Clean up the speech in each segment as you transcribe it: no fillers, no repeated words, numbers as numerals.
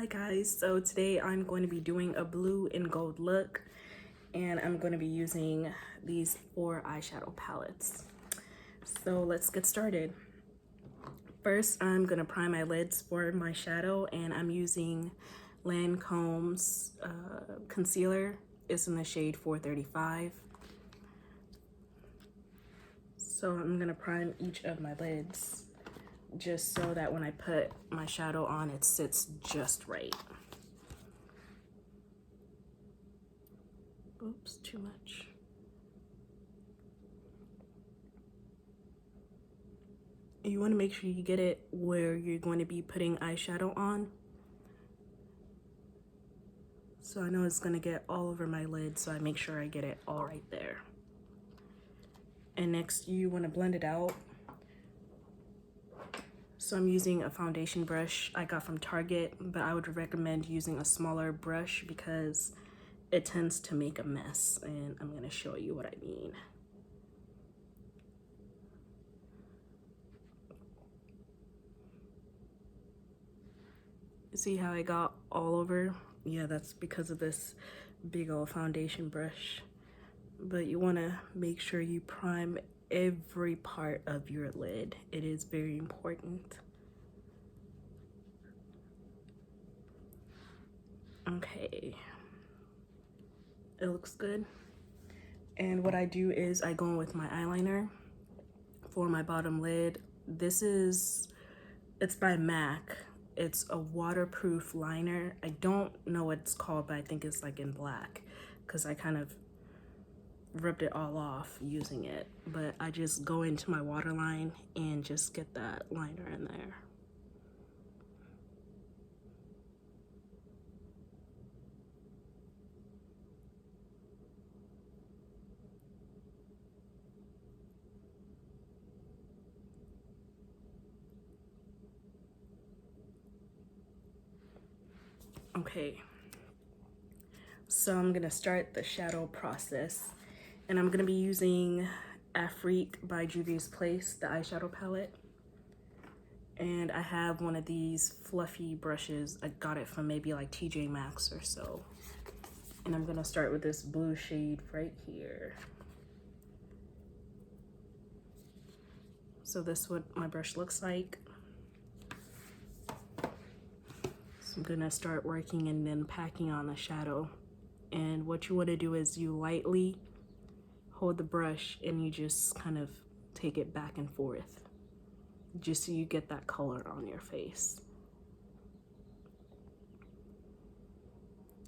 Hi guys, so today I'm going to be doing a blue and gold look, and I'm going to be using these 4 eyeshadow palettes. So let's get started. First, I'm going to prime my lids for my shadow, and I'm using Lancome's concealer. It's in the shade 435. So I'm going to prime each of my lids, just so that when I put my shadow on, it sits just right. Oops, too much. You want to make sure you get it where you're going to be putting eyeshadow on. So I know it's going to get all over my lid, so I make sure I get it all right there. And next, you want to blend it out. So I'm using a foundation brush I got from Target, but I would recommend using a smaller brush because it tends to make a mess, and I'm going to show you what I mean. See how I got all over? Yeah, that's because of this big old foundation brush. But you want to make sure you prime every part of your lid. It is very important. Okay, it looks good. And what I do is I go in with my eyeliner for my bottom lid. It's by MAC. It's a waterproof liner. I don't know what it's called, but I think it's like in black because I kind of rubbed it all off using it. But I just go into my waterline and just get that liner in there. Okay, so I'm gonna start the shadow process, and I'm gonna be using Afrique by Juvia's Place, the eyeshadow palette. And I have one of these fluffy brushes. I got it from maybe like TJ Maxx or so. And I'm gonna start with this blue shade right here. So this is what my brush looks like. So I'm gonna start working and then packing on the shadow. And what you wanna do is you lightly hold the brush and you just kind of take it back and forth, just so you get that color on your face.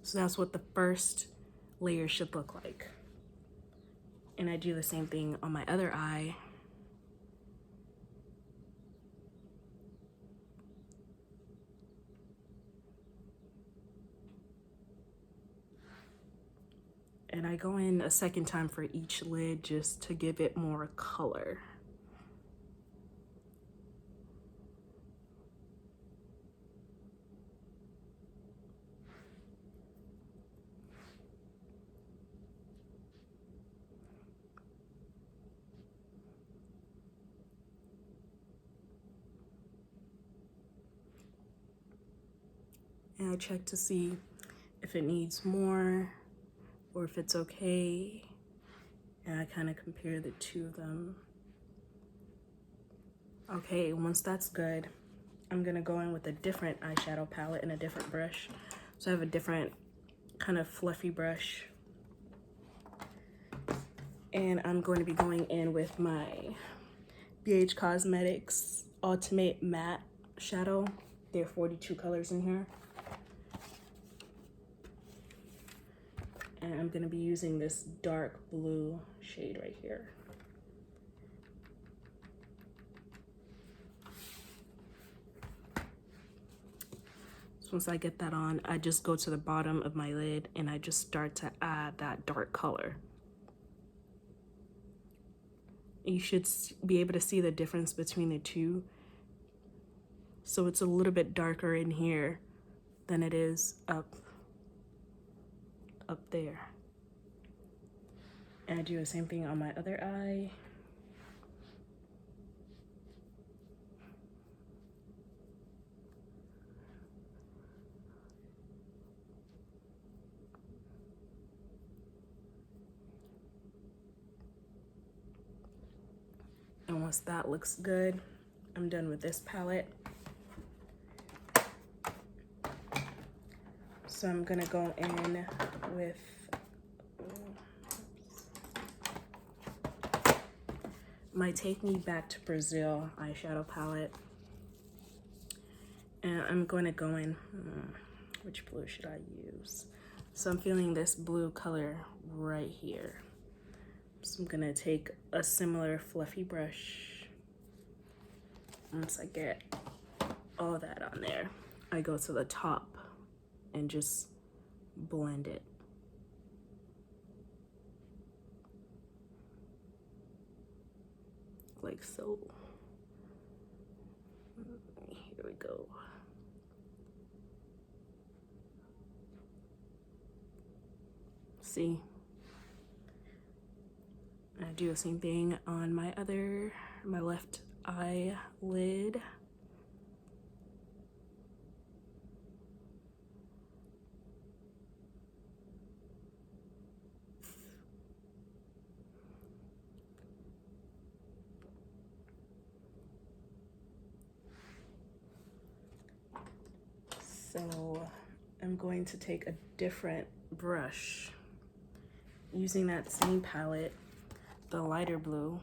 So that's what the first layer should look like. And I do the same thing on my other eye. And I go in a second time for each lid just to give it more color. And I check to see if it needs more or if it's okay. And I kind of compare the two of them. Okay, once that's good, I'm gonna go in with a different eyeshadow palette and a different brush. So I have a different kind of fluffy brush. And I'm going to be going in with my BH Cosmetics Ultimate Matte Shadow. There are 42 colors in here. And I'm gonna be using this dark blue shade right here. So once I get that on, I just go to the bottom of my lid and I just start to add that dark color. You should be able to see the difference between the two. So it's a little bit darker in here than it is up there. And I do the same thing on my other eye. once that looks good, I'm done with this palette. So I'm gonna go in with my Take Me Back to Brazil eyeshadow palette. And I'm going to go in, which blue should I use? So I'm feeling this blue color right here. So I'm gonna take a similar fluffy brush. Once I get all that on there, I go to the top and just blend it. Like so. Here we go. See? I do the same thing on my left eyelid. So I'm going to take a different brush using that same palette, the lighter blue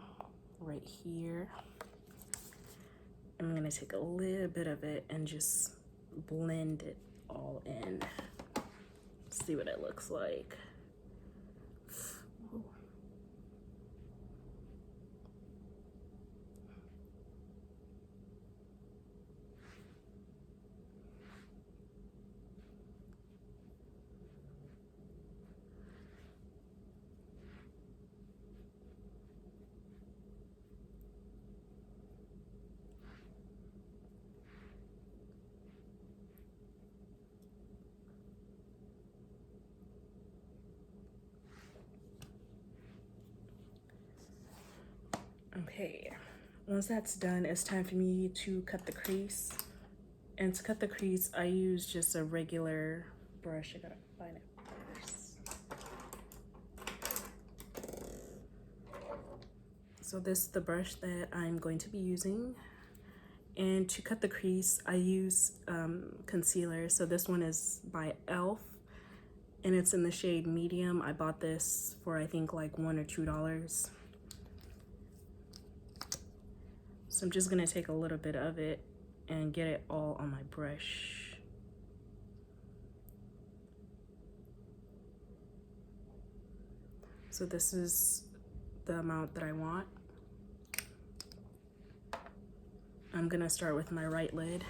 right here. I'm gonna take a little bit of it and just blend it all in. See what it looks like. Okay, once that's done, it's time for me to cut the crease. And to cut the crease, I use just a regular brush. I gotta find it first. So this is the brush that I'm going to be using. And to cut the crease, I use concealer. So this one is by e.l.f. and it's in the shade medium. I bought this for I think like $1 or $2. So I'm just gonna take a little bit of it and get it all on my brush. So this is the amount that I want. I'm gonna start with my right lid.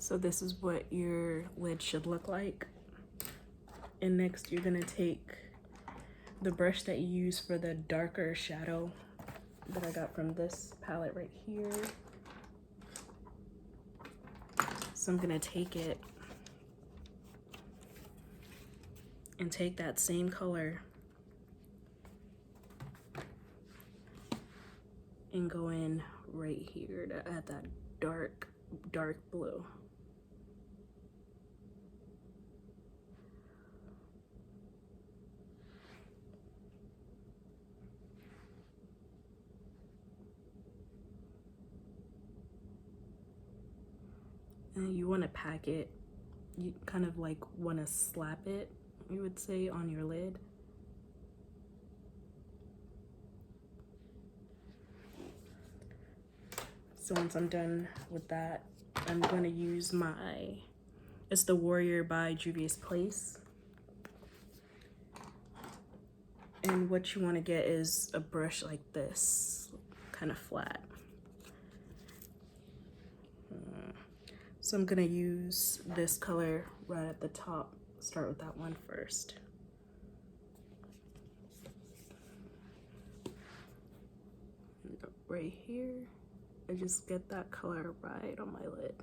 So this is what your lid should look like. And next you're gonna take the brush that you use for the darker shadow that I got from this palette right here. So I'm gonna take it and take that same color and go in right here to add that dark blue. And you want to pack it, you kind of like want to slap it, you would say, on your lid. So once I'm done with that, I'm going to use it's the Warrior by Juvia's Place. And what you want to get is a brush like this, kind of flat. So I'm gonna use this color right at the top. Start with that one first. Right here, I just get that color right on my lid.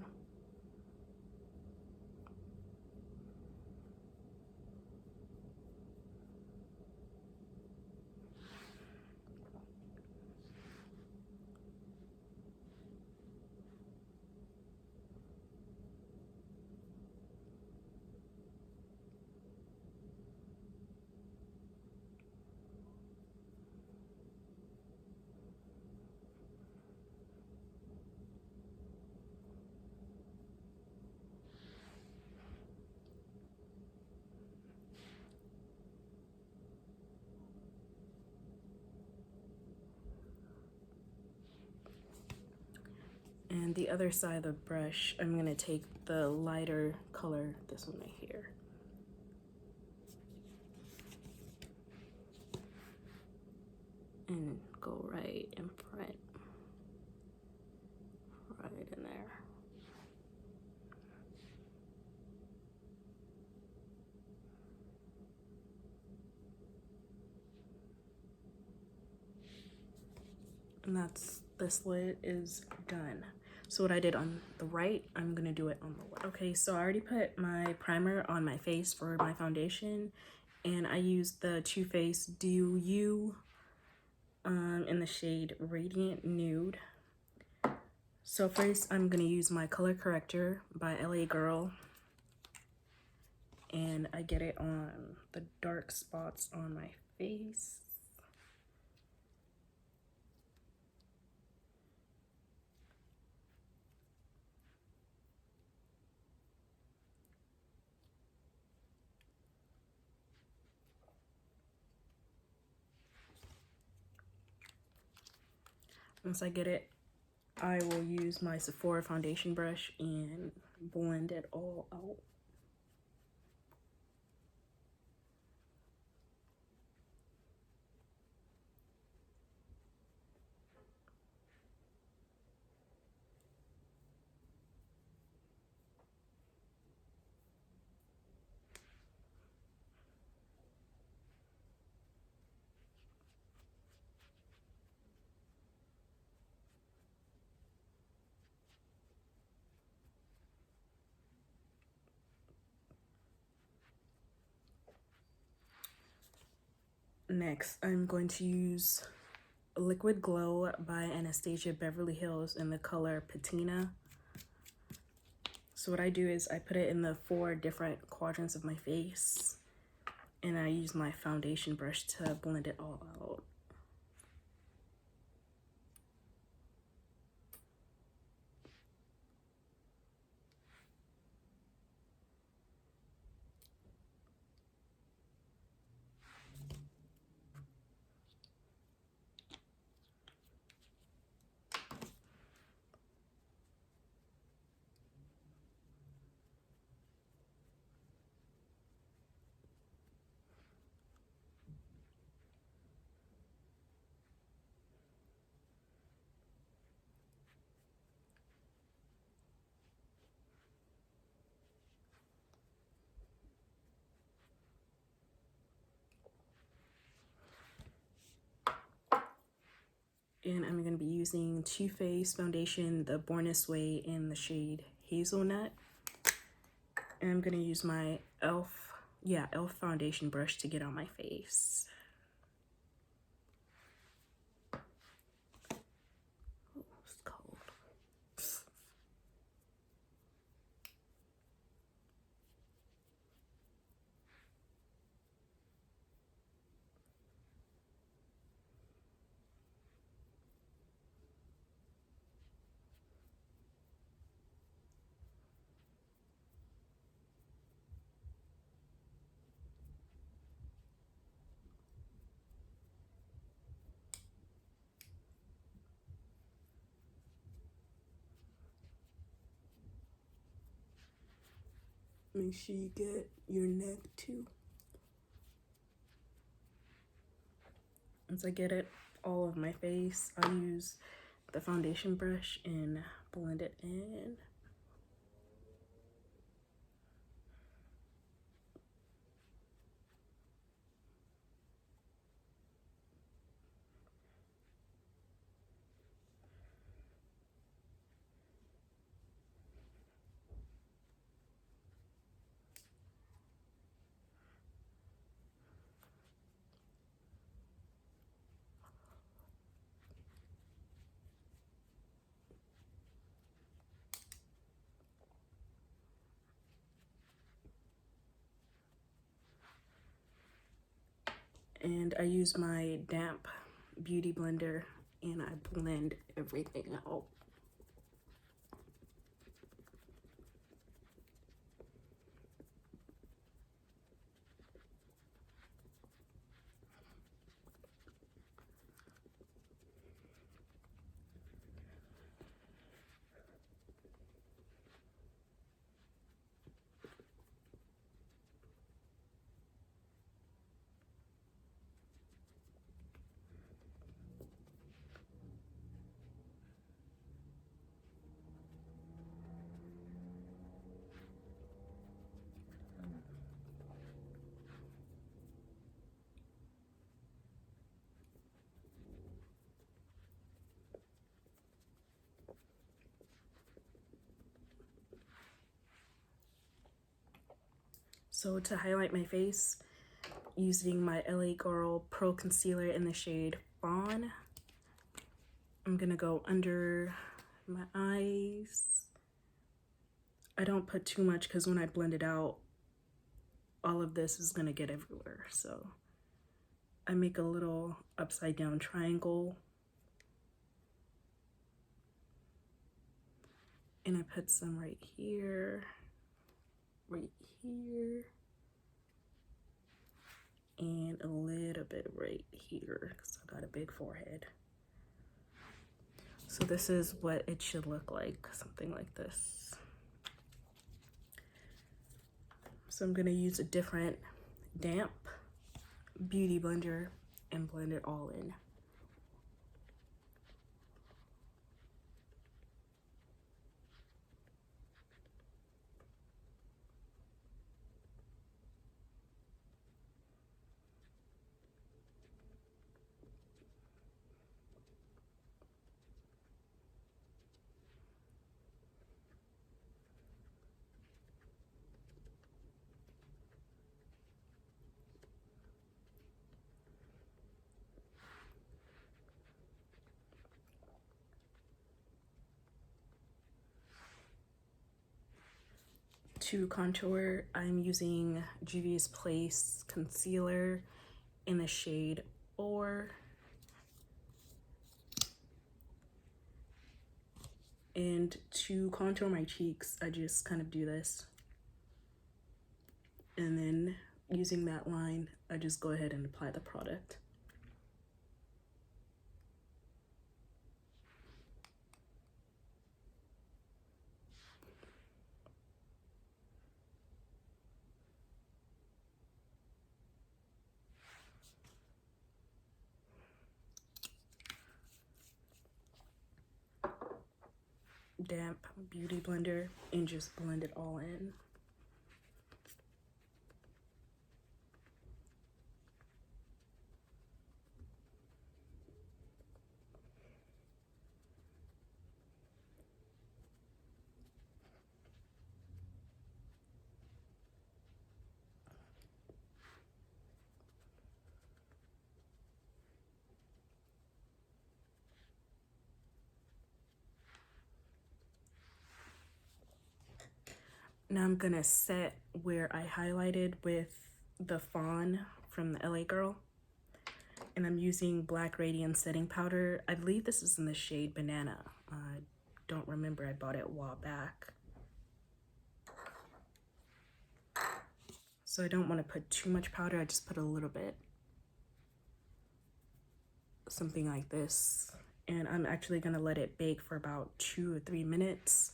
And the other side of the brush, I'm gonna take the lighter color, this one right here. And go right in front. Right in there. And that's, this lid is done. So what I did on the right, I'm gonna do it on the left. Okay, so I already put my primer on my face for my foundation, and I used the Too Faced Do You in the shade Radiant Nude. So first I'm gonna use my color corrector by LA Girl, and I get it on the dark spots on my face. Once I get it, I will use my Sephora foundation brush and blend it all out. Next, I'm going to use Liquid Glow by Anastasia Beverly Hills in the color Patina. So what I do is I put it in the 4 different quadrants of my face, and I use my foundation brush to blend it all out. And I'm going to be using Too Faced foundation, the Born This Way in the shade Hazelnut. And I'm going to use my e.l.f. foundation brush to get on my face. Oh, it's cold. Make sure you get your neck too. Once I get it all of my face, I'll use the foundation brush and blend it in. And I use my damp beauty blender and I blend everything out. So to highlight my face, using my LA Girl Pro Concealer in the shade Fawn, I'm gonna go under my eyes. I don't put too much because when I blend it out, all of this is gonna get everywhere. So I make a little upside down triangle and I put some right here, and a little bit right here because I got a big forehead. So this is what it should look like, something like this. So I'm gonna use a different damp beauty blender and blend it all in. To contour, I'm using Juvia's Place concealer in the shade 4. And to contour my cheeks, I just kind of do this. And then using that line, I just go ahead and apply the product. Damp beauty blender and just blend it all in. Now I'm gonna set where I highlighted with the Fawn from the LA Girl. And I'm using Black Radiance setting powder. I believe this is in the shade Banana. I don't remember, I bought it a while back. So I don't want to put too much powder, I just put a little bit. Something like this. And I'm actually gonna let it bake for about 2 or 3 minutes.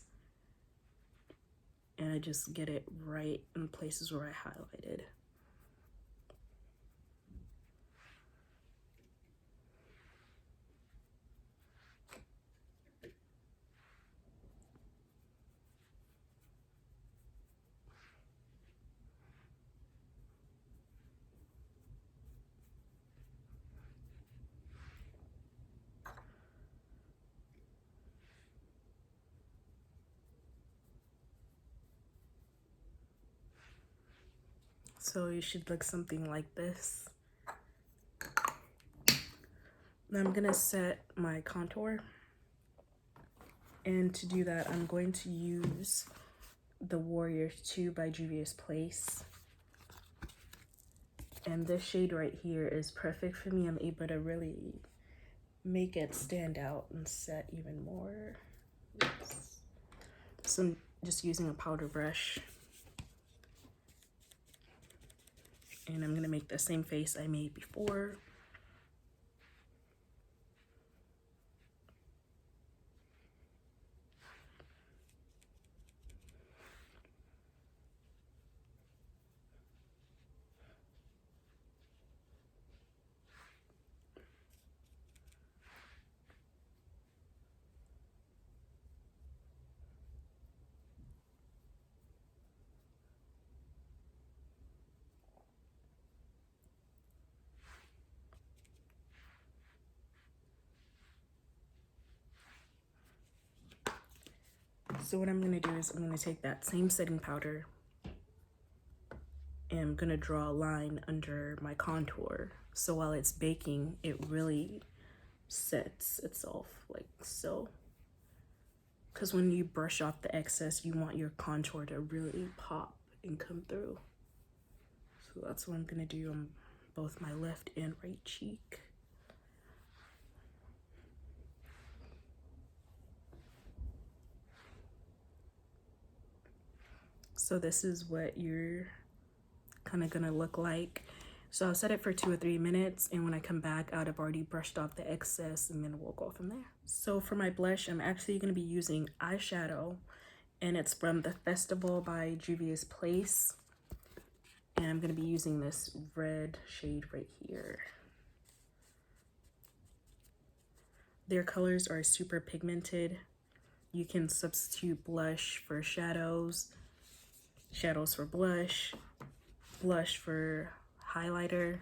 And I just get it right in places where I highlighted. So you should look something like this. Now I'm gonna set my contour. And to do that, I'm going to use the Warrior 2 by Juvia's Place. And this shade right here is perfect for me. I'm able to really make it stand out and set even more. Yes. So I'm just using a powder brush. And I'm gonna make the same face I made before. So what I'm gonna do is I'm gonna take that same setting powder and I'm gonna draw a line under my contour. So while it's baking, it really sets itself like so. Because when you brush off the excess, you want your contour to really pop and come through. So that's what I'm gonna do on both my left and right cheek. So this is what you're kind of gonna look like. So I'll set it for 2 or 3 minutes, and when I come back, I'd have already brushed off the excess, and then we'll go from there. So for my blush, I'm actually gonna be using Eyeshadow, and it's from the Festival by Juvia's Place. And I'm gonna be using this red shade right here. Their colors are super pigmented. You can substitute blush for shadows, shadows for blush, blush for highlighter.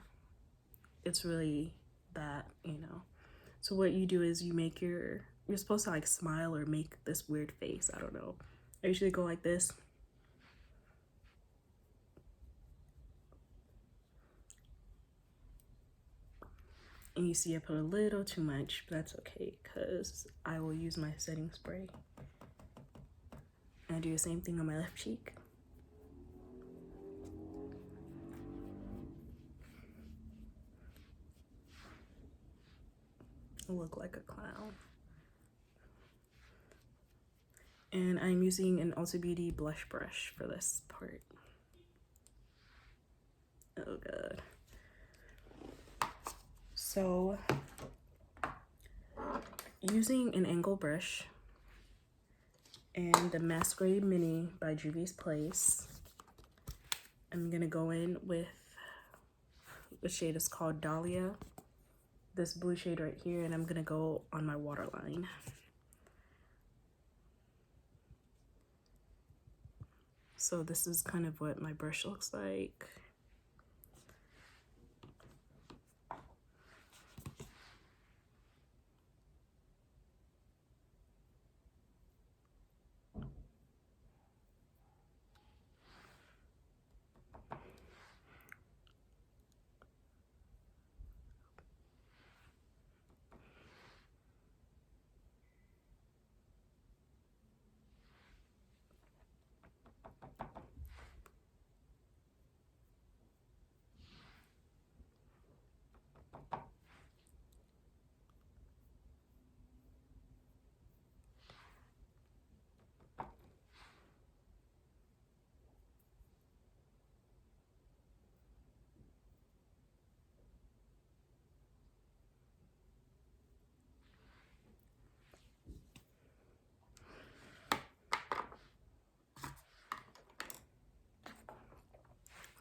It's really that, you know. So what you do is you make you're supposed to like smile or make this weird face. I don't know. I usually go like this. And you see I put a little too much, but that's okay because I will use my setting spray. And I do the same thing on my left cheek. I look like a clown. And I'm using an Ulta Beauty blush brush for this part. Oh god. So using an angle brush and the Mascara Mini by Juvia's Place, I'm gonna go in with the shade is called Dahlia, this blue shade right here, and I'm gonna go on my waterline. So this is kind of what my brush looks like.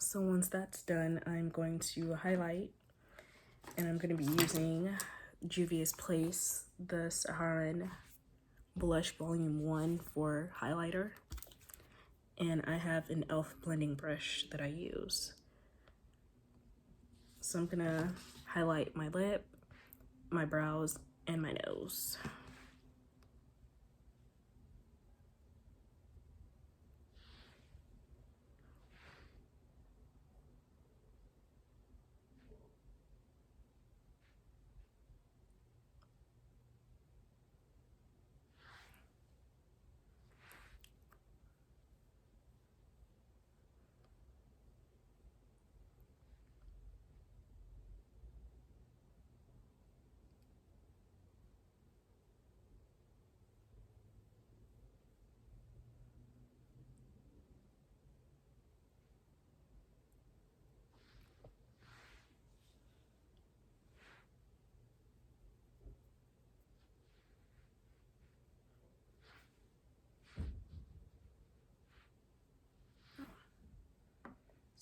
So once that's done, I'm going to highlight, and I'm going to be using Juvia's Place, the Saharan Blush Volume 1 for highlighter. And I have an e.l.f. blending brush that I use. So I'm going to highlight my lip, my brows, and my nose.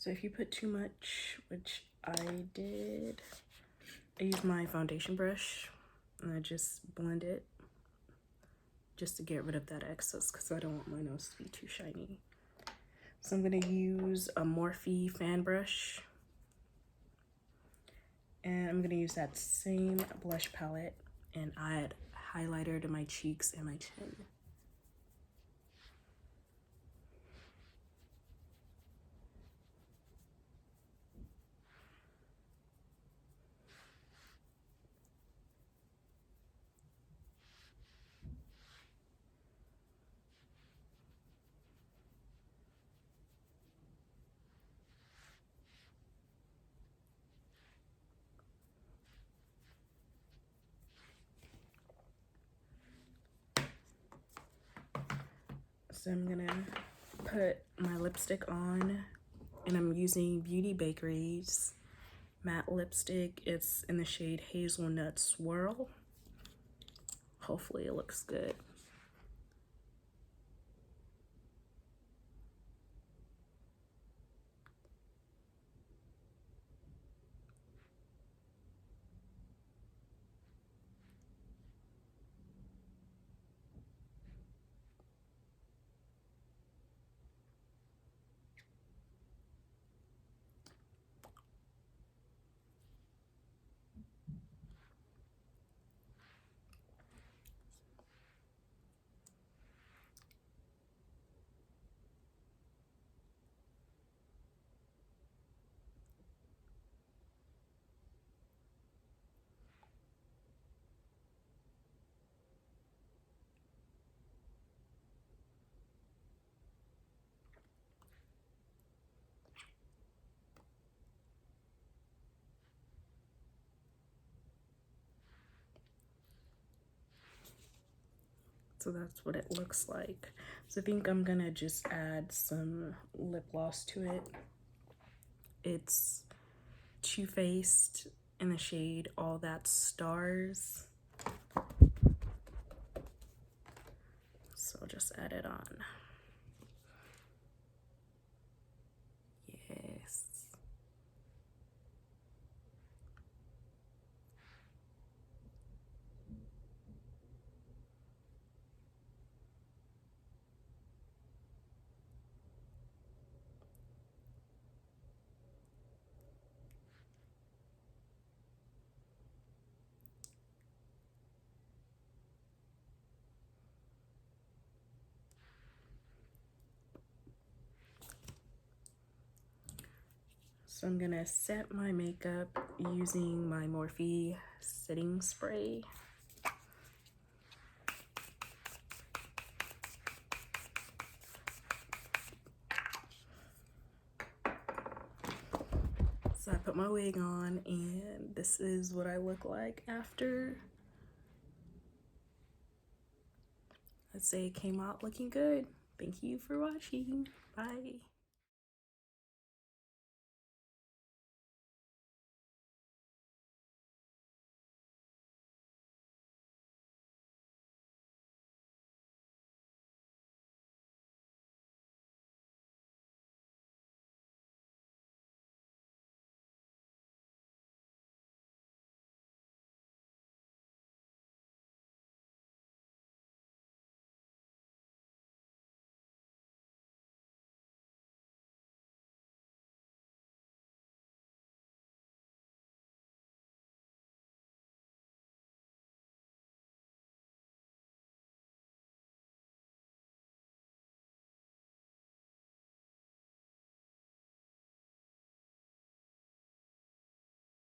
So if you put too much, which I did, I use my foundation brush and I just blend it just to get rid of that excess because I don't want my nose to be too shiny. So I'm going to use a Morphe fan brush. And I'm going to use that same blush palette and add highlighter to my cheeks and my chin. So I'm gonna put my lipstick on, and I'm using Beauty Bakerie's matte lipstick. It's in the shade Hazelnut Swirl. Hopefully it looks good. So that's what it looks like. So I think I'm gonna just add some lip gloss to it. It's Too Faced in the shade All That Stars. So I'll just add it on. Yes. So I'm gonna set my makeup using my Morphe setting spray. So I put my wig on and this is what I look like after. I'd say it came out looking good. Thank you for watching. Bye.